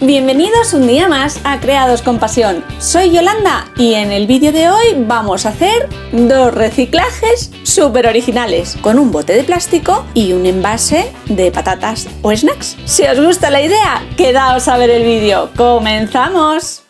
Bienvenidos un día más a Creados con Pasión. Soy Yolanda y en el vídeo de hoy vamos a hacer dos reciclajes súper originales con un bote de plástico y un envase de patatas o snacks. Si os gusta la idea, quedaos a ver el vídeo. ¡Comenzamos!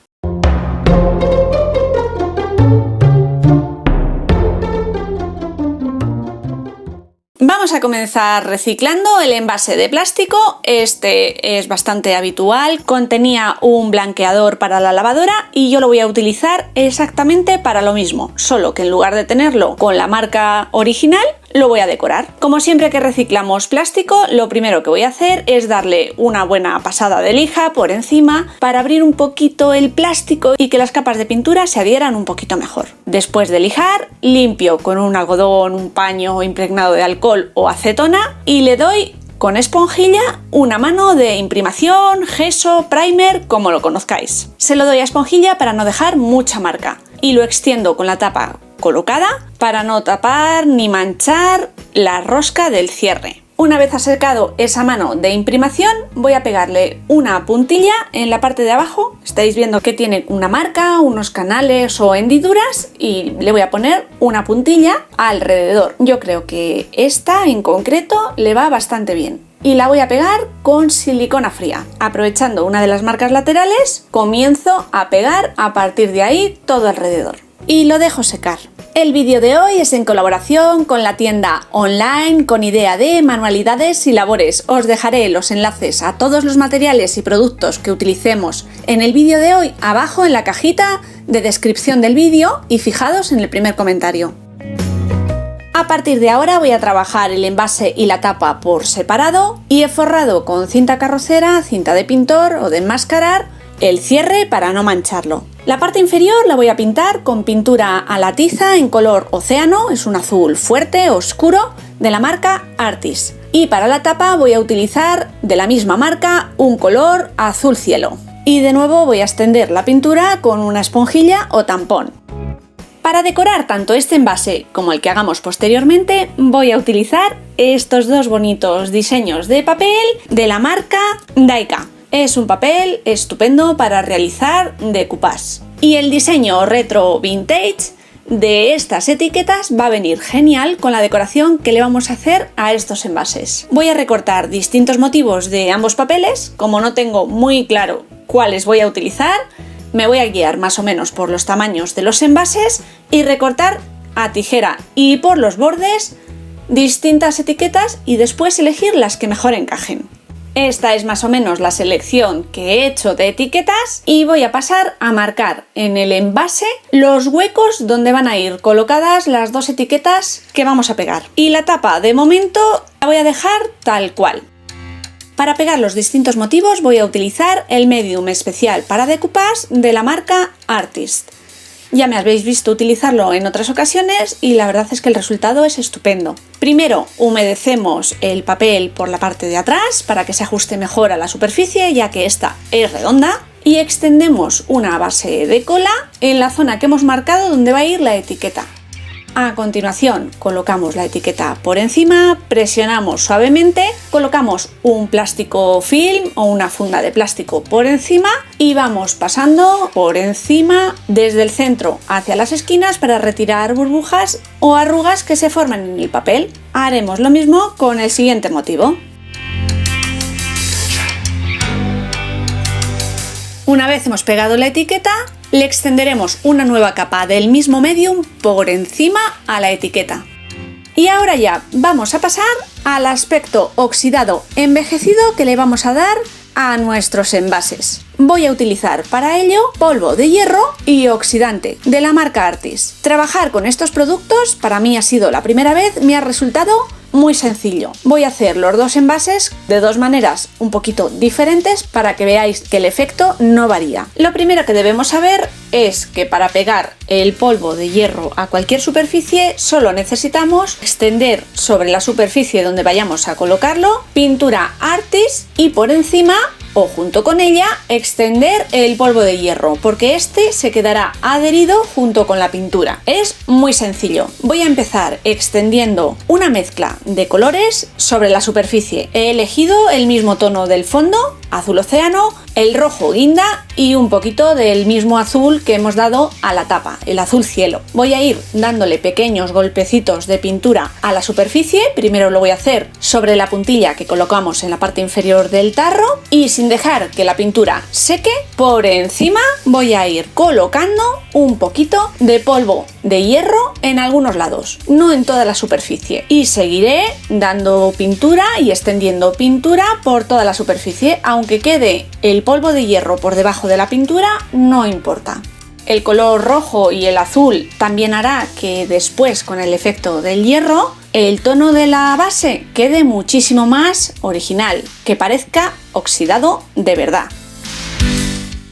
Vamos a comenzar reciclando el envase de plástico. Este es bastante habitual, contenía un blanqueador para la lavadora y yo lo voy a utilizar exactamente para lo mismo, solo que en lugar de tenerlo con la marca original, lo voy a decorar. Como siempre que reciclamos plástico, lo primero que voy a hacer es darle una buena pasada de lija por encima para abrir un poquito el plástico y que las capas de pintura se adhieran un poquito mejor. Después de lijar, limpio con un algodón, un paño impregnado de alcohol o acetona y le doy con esponjilla una mano de imprimación, gesso, primer, como lo conozcáis. Se lo doy a esponjilla para no dejar mucha marca y lo extiendo con la tapa colocada para no tapar ni manchar la rosca del cierre. Una vez ha secado esa mano de imprimación, voy a pegarle una puntilla en la parte de abajo. Estáis viendo que tiene una marca, unos canales o hendiduras y le voy a poner una puntilla alrededor. Yo creo que esta en concreto le va bastante bien. Y la voy a pegar con silicona fría. Aprovechando una de las marcas laterales, comienzo a pegar a partir de ahí todo alrededor. Y lo dejo secar. El vídeo de hoy es en colaboración con la tienda online con idea de manualidades y labores. Os dejaré los enlaces a todos los materiales y productos que utilicemos en el vídeo de hoy abajo en la cajita de descripción del vídeo y fijados en el primer comentario. A partir de ahora voy a trabajar el envase y la tapa por separado y he forrado con cinta carrocera, cinta de pintor o de enmascarar el cierre para no mancharlo. La parte inferior la voy a pintar con pintura a la tiza en color océano, es un azul fuerte, oscuro, de la marca Artis. Y para la tapa voy a utilizar de la misma marca un color azul cielo. Y de nuevo voy a extender la pintura con una esponjilla o tampón. Para decorar tanto este envase como el que hagamos posteriormente, voy a utilizar estos dos bonitos diseños de papel de la marca Daika. Es un papel estupendo para realizar decoupage. Y el diseño retro vintage de estas etiquetas va a venir genial con la decoración que le vamos a hacer a estos envases. Voy a recortar distintos motivos de ambos papeles. Como no tengo muy claro cuáles voy a utilizar, me voy a guiar más o menos por los tamaños de los envases y recortar a tijera y por los bordes distintas etiquetas y después elegir las que mejor encajen. Esta es más o menos la selección que he hecho de etiquetas y voy a pasar a marcar en el envase los huecos donde van a ir colocadas las dos etiquetas que vamos a pegar. Y la tapa de momento la voy a dejar tal cual. Para pegar los distintos motivos voy a utilizar el medium especial para decoupage de la marca Artist. Ya me habéis visto utilizarlo en otras ocasiones y la verdad es que el resultado es estupendo. Primero humedecemos el papel por la parte de atrás para que se ajuste mejor a la superficie ya que esta es redonda y extendemos una base de cola en la zona que hemos marcado donde va a ir la etiqueta. A continuación colocamos la etiqueta por encima, presionamos suavemente, colocamos un plástico film o una funda de plástico por encima y vamos pasando por encima desde el centro hacia las esquinas para retirar burbujas o arrugas que se forman en el papel. Haremos lo mismo con el siguiente motivo. Una vez hemos pegado la etiqueta, le extenderemos una nueva capa del mismo medium por encima a la etiqueta. Y ahora ya vamos a pasar al aspecto oxidado envejecido que le vamos a dar a nuestros envases. Voy a utilizar para ello polvo de hierro y oxidante de la marca Artis. Trabajar con estos productos para mí ha sido la primera vez, me ha resultado muy sencillo. Voy a hacer los dos envases de dos maneras un poquito diferentes para que veáis que el efecto no varía. Lo primero que debemos saber es que para pegar el polvo de hierro a cualquier superficie solo necesitamos extender sobre la superficie donde vayamos a colocarlo pintura Artis y por encima o junto con ella extender el polvo de hierro, porque este se quedará adherido junto con la pintura. Es muy sencillo. Voy a empezar extendiendo una mezcla de colores sobre la superficie. He elegido el mismo tono del fondo, azul océano, el rojo guinda y un poquito del mismo azul que hemos dado a la tapa, el azul cielo. Voy a ir dándole pequeños golpecitos de pintura a la superficie. Primero lo voy a hacer sobre la puntilla que colocamos en la parte inferior del tarro y sin dejar que la pintura seque, por encima voy a ir colocando un poquito de polvo de hierro en algunos lados, no en toda la superficie, y seguiré dando pintura y extendiendo pintura por toda la superficie. Aunque quede el polvo de hierro por debajo de la pintura, no importa. El color rojo y el azul también hará que después, con el efecto del hierro, el tono de la base quede muchísimo más original, que parezca oxidado de verdad.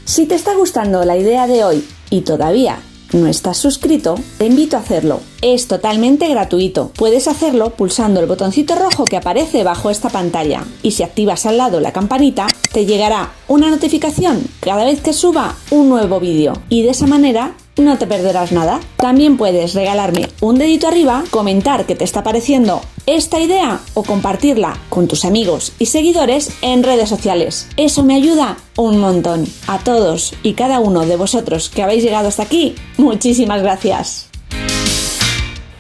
Si te está gustando la idea de hoy y todavía no estás suscrito, te invito a hacerlo. Es totalmente gratuito. Puedes hacerlo pulsando el botoncito rojo que aparece bajo esta pantalla, y si activas al lado la campanita, te llegará una notificación cada vez que suba un nuevo vídeo, y de esa manera no te perderás nada. También puedes regalarme un dedito arriba, comentar qué te está pareciendo esta idea o compartirla con tus amigos y seguidores en redes sociales. Eso me ayuda un montón. A todos y cada uno de vosotros que habéis llegado hasta aquí, muchísimas gracias.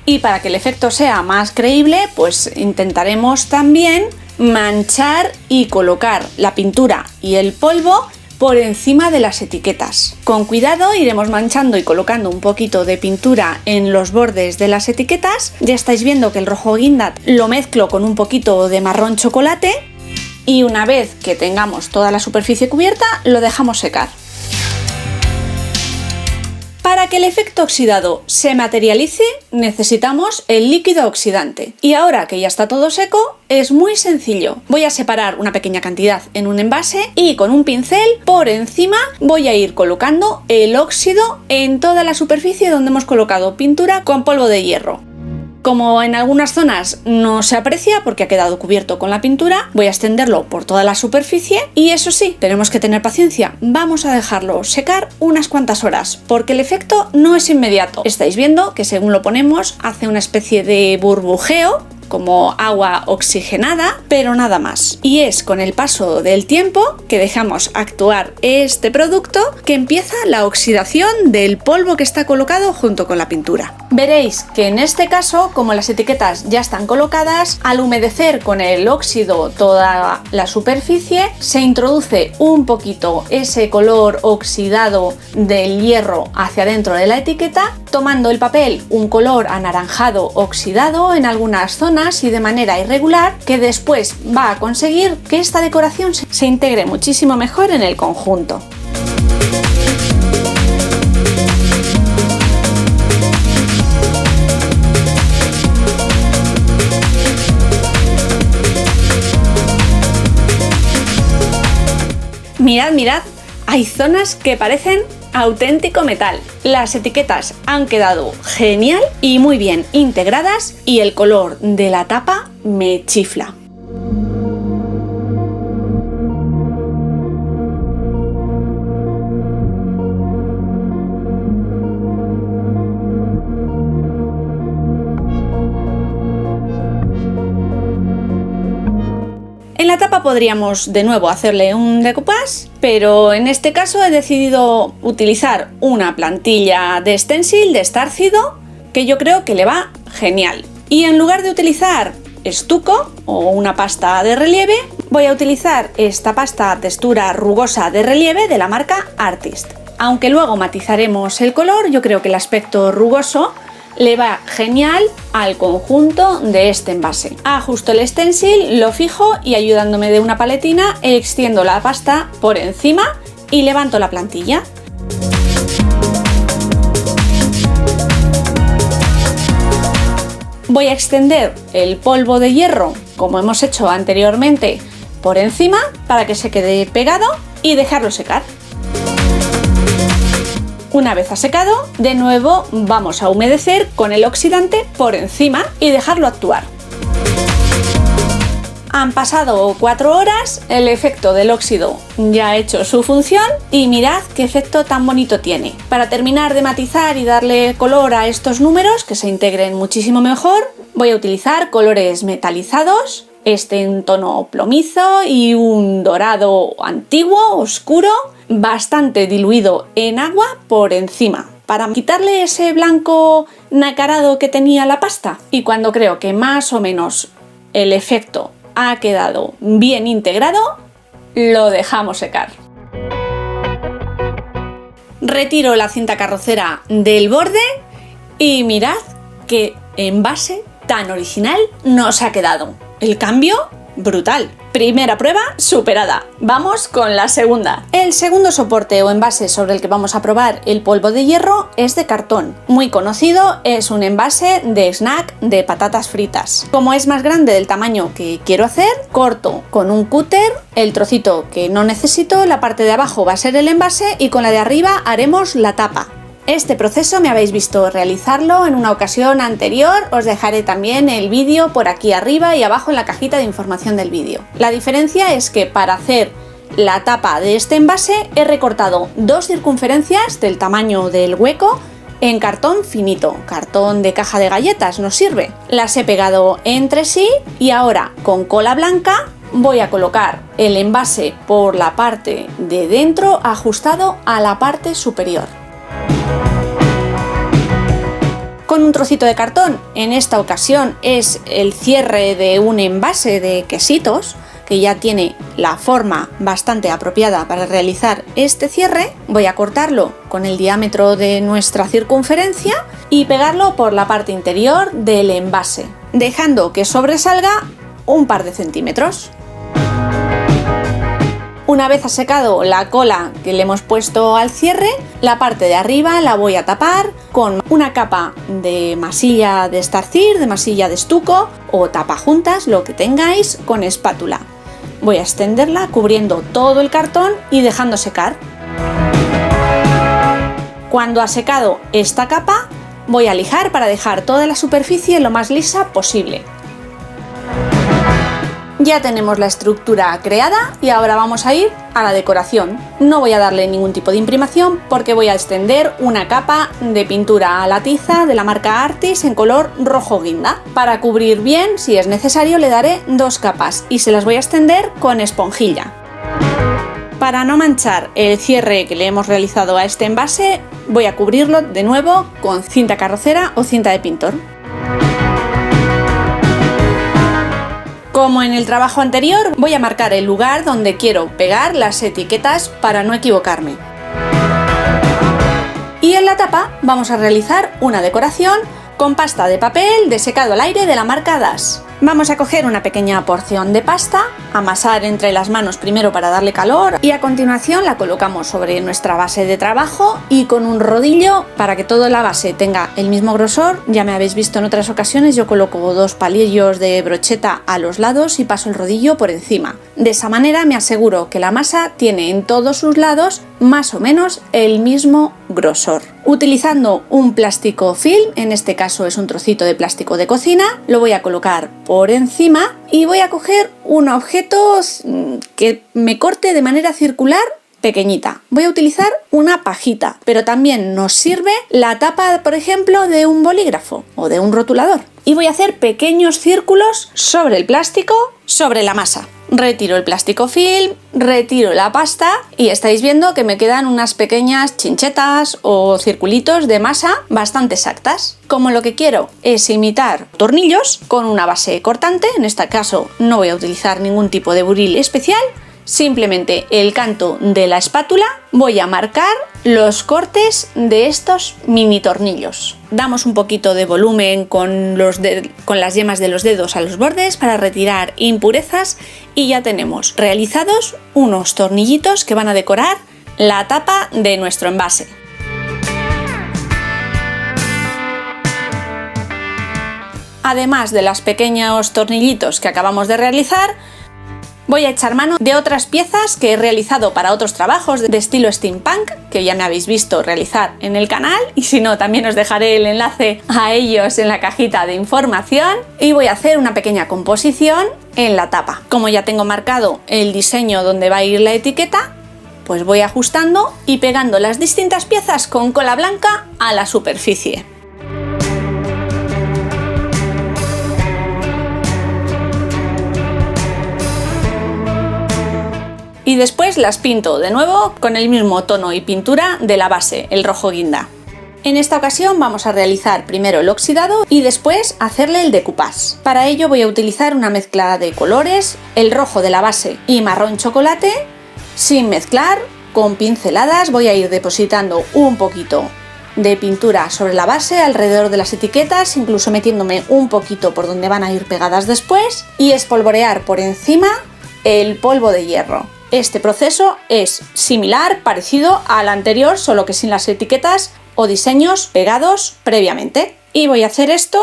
Y para que el efecto sea más creíble, pues intentaremos también manchar y colocar la pintura y el polvo por encima de las etiquetas. Con cuidado iremos manchando y colocando un poquito de pintura en los bordes de las etiquetas. Ya estáis viendo que el rojo guinda lo mezclo con un poquito de marrón chocolate, y una vez que tengamos toda la superficie cubierta lo dejamos secar. Para que el efecto oxidado se materialice, necesitamos el líquido oxidante. Y ahora que ya está todo seco, es muy sencillo. Voy a separar una pequeña cantidad en un envase y con un pincel por encima voy a ir colocando el óxido en toda la superficie donde hemos colocado pintura con polvo de hierro. Como en algunas zonas no se aprecia porque ha quedado cubierto con la pintura, voy a extenderlo por toda la superficie, y eso sí, tenemos que tener paciencia. Vamos a dejarlo secar unas cuantas horas porque el efecto no es inmediato. Estáis viendo que según lo ponemos hace una especie de burbujeo, como agua oxigenada, pero nada más. Y es con el paso del tiempo que dejamos actuar este producto que empieza la oxidación del polvo que está colocado junto con la pintura. Veréis que en este caso, como las etiquetas ya están colocadas, al humedecer con el óxido toda la superficie, se introduce un poquito ese color oxidado del hierro hacia dentro de la etiqueta, tomando el papel un color anaranjado oxidado en algunas zonas y de manera irregular, que después va a conseguir que esta decoración se integre muchísimo mejor en el conjunto. Mirad, mirad, hay zonas que parecen auténtico metal. Las etiquetas han quedado genial y muy bien integradas, y el color de la tapa me chifla. En la tapa podríamos de nuevo hacerle un decoupage, pero en este caso he decidido utilizar una plantilla de stencil de estarcido que yo creo que le va genial. Y en lugar de utilizar estuco o una pasta de relieve, voy a utilizar esta pasta textura rugosa de relieve de la marca Artist. Aunque luego matizaremos el color, yo creo que el aspecto rugoso le va genial al conjunto de este envase. Ajusto el stencil, lo fijo y ayudándome de una paletina extiendo la pasta por encima y levanto la plantilla. Voy a extender el polvo de hierro, como hemos hecho anteriormente, por encima para que se quede pegado y dejarlo secar. Una vez ha secado, de nuevo vamos a humedecer con el oxidante por encima y dejarlo actuar. Han pasado 4 horas, el efecto del óxido ya ha hecho su función y mirad qué efecto tan bonito tiene. Para terminar de matizar y darle color a estos números, que se integren muchísimo mejor, voy a utilizar colores metalizados Este en tono plomizo y un dorado antiguo, oscuro, bastante diluido en agua por encima, para quitarle ese blanco nacarado que tenía la pasta. Y cuando creo que más o menos el efecto ha quedado bien integrado, lo dejamos secar. Retiro la cinta carrocera del borde y mirad qué envase tan original nos ha quedado. El cambio, brutal. Primera prueba superada. Vamos con la segunda. El segundo soporte o envase sobre el que vamos a probar el polvo de hierro es de cartón. Muy conocido, es un envase de snack de patatas fritas. Como es más grande del tamaño que quiero hacer, corto con un cúter el trocito que no necesito, la parte de abajo va a ser el envase y con la de arriba haremos la tapa. Este proceso me habéis visto realizarlo en una ocasión anterior, os dejaré también el vídeo por aquí arriba y abajo en la cajita de información del vídeo. La diferencia es que para hacer la tapa de este envase he recortado 2 circunferencias del tamaño del hueco en cartón finito, cartón de caja de galletas nos sirve. Las he pegado entre sí y ahora con cola blanca voy a colocar el envase por la parte de dentro ajustado a la parte superior. Con un trocito de cartón, en esta ocasión es el cierre de un envase de quesitos, que ya tiene la forma bastante apropiada para realizar este cierre. Voy a cortarlo con el diámetro de nuestra circunferencia y pegarlo por la parte interior del envase, dejando que sobresalga un par de centímetros. Una vez ha secado la cola que le hemos puesto al cierre, la parte de arriba la voy a tapar con una capa de masilla de estarcir, de masilla de estuco o tapajuntas, lo que tengáis, con espátula. Voy a extenderla cubriendo todo el cartón y dejando secar. Cuando ha secado esta capa, voy a lijar para dejar toda la superficie lo más lisa posible. Ya tenemos la estructura creada y ahora vamos a ir a la decoración. No voy a darle ningún tipo de imprimación porque voy a extender una capa de pintura a la tiza de la marca Artis en color rojo guinda. Para cubrir bien, si es necesario, le daré 2 capas y se las voy a extender con esponjilla. Para no manchar el cierre que le hemos realizado a este envase, voy a cubrirlo de nuevo con cinta carrocera o cinta de pintor. Como en el trabajo anterior, voy a marcar el lugar donde quiero pegar las etiquetas para no equivocarme. Y en la tapa vamos a realizar una decoración con pasta de papel de secado al aire de la marca Das. Vamos a coger una pequeña porción de pasta, amasar entre las manos primero para darle calor y a continuación la colocamos sobre nuestra base de trabajo y con un rodillo para que toda la base tenga el mismo grosor. Ya me habéis visto en otras ocasiones, yo coloco 2 palillos de brocheta a los lados y paso el rodillo por encima. De esa manera me aseguro que la masa tiene en todos sus lados más o menos el mismo grosor. Utilizando un plástico film, en este caso es un trocito de plástico de cocina, lo voy a colocar por encima y voy a coger un objeto que me corte de manera circular pequeñita. Voy a utilizar una pajita, pero también nos sirve la tapa, por ejemplo, de un bolígrafo o de un rotulador. Y voy a hacer pequeños círculos sobre el plástico, sobre la masa. Retiro el plástico film, retiro la pasta y estáis viendo que me quedan unas pequeñas chinchetas o circulitos de masa bastante exactas. Como lo que quiero es imitar tornillos con una base cortante, en este caso no voy a utilizar ningún tipo de buril especial, simplemente el canto de la espátula voy a marcar los cortes de estos mini tornillos. Damos un poquito de volumen con las yemas de los dedos a los bordes para retirar impurezas y ya tenemos realizados unos tornillitos que van a decorar la tapa de nuestro envase. Además de los pequeños tornillitos que acabamos de realizar, voy a echar mano de otras piezas que he realizado para otros trabajos de estilo steampunk, que ya me habéis visto realizar en el canal, y si no, también os dejaré el enlace a ellos en la cajita de información. Y voy a hacer una pequeña composición en la tapa. Como ya tengo marcado el diseño donde va a ir la etiqueta, pues voy ajustando y pegando las distintas piezas con cola blanca a la superficie. y después las pinto de nuevo con el mismo tono y pintura de la base, el rojo guinda. En esta ocasión vamos a realizar primero el oxidado y después hacerle el decoupage. Para ello voy a utilizar una mezcla de colores, el rojo de la base y marrón chocolate. Sin mezclar, con pinceladas voy a ir depositando un poquito de pintura sobre la base alrededor de las etiquetas, incluso metiéndome un poquito por donde van a ir pegadas después, y espolvorear por encima el polvo de hierro. Este proceso es similar, parecido al anterior, solo que sin las etiquetas o diseños pegados previamente. Y voy a hacer esto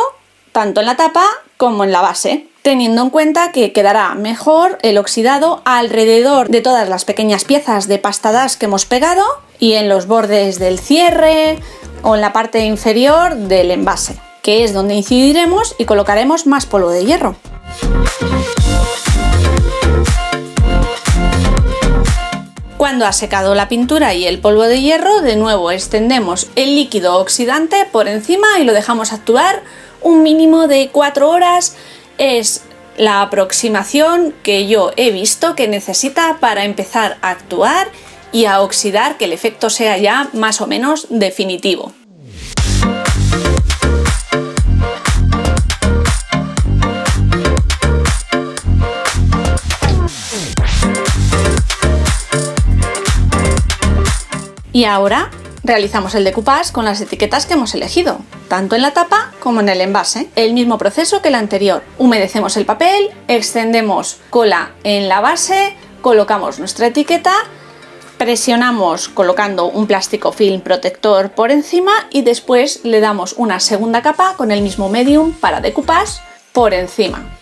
tanto en la tapa como en la base, teniendo en cuenta que quedará mejor el oxidado alrededor de todas las pequeñas piezas de pasta dash que hemos pegado y en los bordes del cierre o en la parte inferior del envase, que es donde incidiremos y colocaremos más polvo de hierro. Cuando ha secado la pintura y el polvo de hierro, de nuevo extendemos el líquido oxidante por encima y lo dejamos actuar un mínimo de 4 horas. Es la aproximación que yo he visto que necesita para empezar a actuar y a oxidar, que el efecto sea ya más o menos definitivo. Y ahora realizamos el decoupage con las etiquetas que hemos elegido, tanto en la tapa como en el envase. El mismo proceso que el anterior. Humedecemos el papel, extendemos cola en la base, colocamos nuestra etiqueta, presionamos colocando un plástico film protector por encima y después le damos una segunda capa con el mismo medium para decoupage por encima.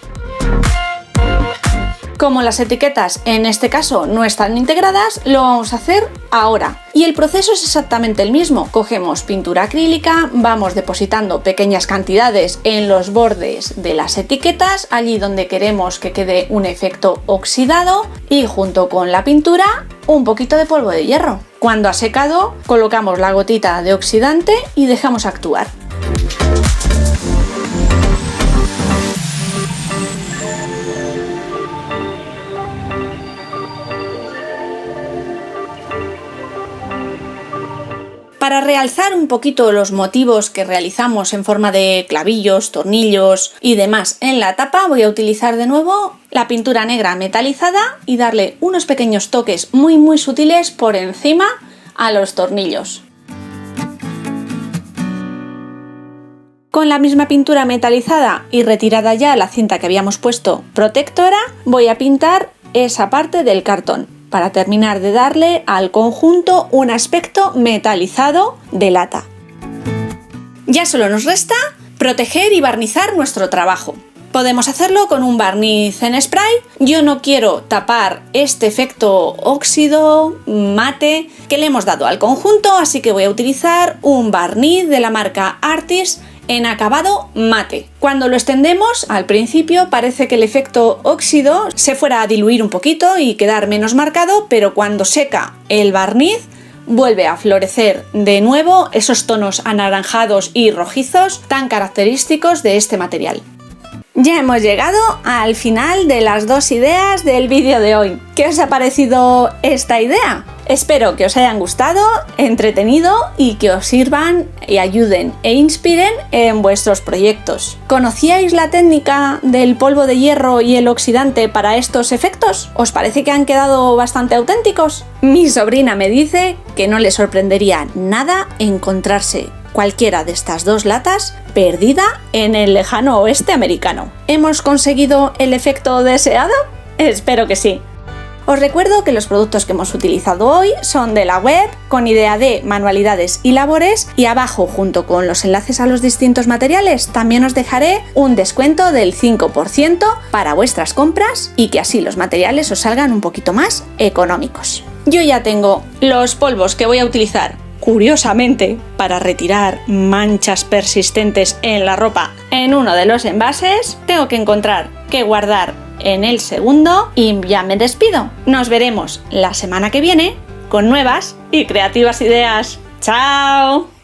Como las etiquetas en este caso no están integradas, lo vamos a hacer ahora. Y el proceso es exactamente el mismo. Cogemos pintura acrílica, vamos depositando pequeñas cantidades en los bordes de las etiquetas, allí donde queremos que quede un efecto oxidado, y junto con la pintura un poquito de polvo de hierro. Cuando ha secado, colocamos la gotita de oxidante y dejamos actuar. Para realzar un poquito los motivos que realizamos en forma de clavillos, tornillos y demás en la tapa, voy a utilizar de nuevo la pintura negra metalizada y darle unos pequeños toques muy sutiles por encima a los tornillos. Con la misma pintura metalizada y retirada ya la cinta que habíamos puesto protectora, voy a pintar esa parte del cartón, para terminar de darle al conjunto un aspecto metalizado de lata. Ya solo nos resta proteger y barnizar nuestro trabajo. Podemos hacerlo con un barniz en spray. Yo no quiero tapar este efecto óxido mate que le hemos dado al conjunto, así que voy a utilizar un barniz de la marca Artis en acabado mate. Cuando lo extendemos, al principio parece que el efecto óxido se fuera a diluir un poquito y quedar menos marcado, pero cuando seca el barniz vuelve a florecer de nuevo esos tonos anaranjados y rojizos tan característicos de este material. Ya hemos llegado al final de las 2 ideas del vídeo de hoy. ¿Qué os ha parecido esta idea? Espero que os hayan gustado, entretenido y que os sirvan y ayuden e inspiren en vuestros proyectos. ¿Conocíais la técnica del polvo de hierro y el oxidante para estos efectos? ¿Os parece que han quedado bastante auténticos? Mi sobrina me dice que no le sorprendería nada encontrarse cualquiera de estas 2 latas perdida en el lejano oeste americano. ¿Hemos conseguido el efecto deseado? Espero que sí. Os recuerdo que los productos que hemos utilizado hoy son de la web con idea de manualidades y labores, y abajo, junto con los enlaces a los distintos materiales, también os dejaré un descuento del 5% para vuestras compras y que así los materiales os salgan un poquito más económicos. Yo ya tengo los polvos que voy a utilizar, curiosamente, para retirar manchas persistentes en la ropa en uno de los envases. Tengo que encontrar qué guardar en el segundo y ya me despido. Nos veremos la semana que viene con nuevas y creativas ideas. ¡Chao!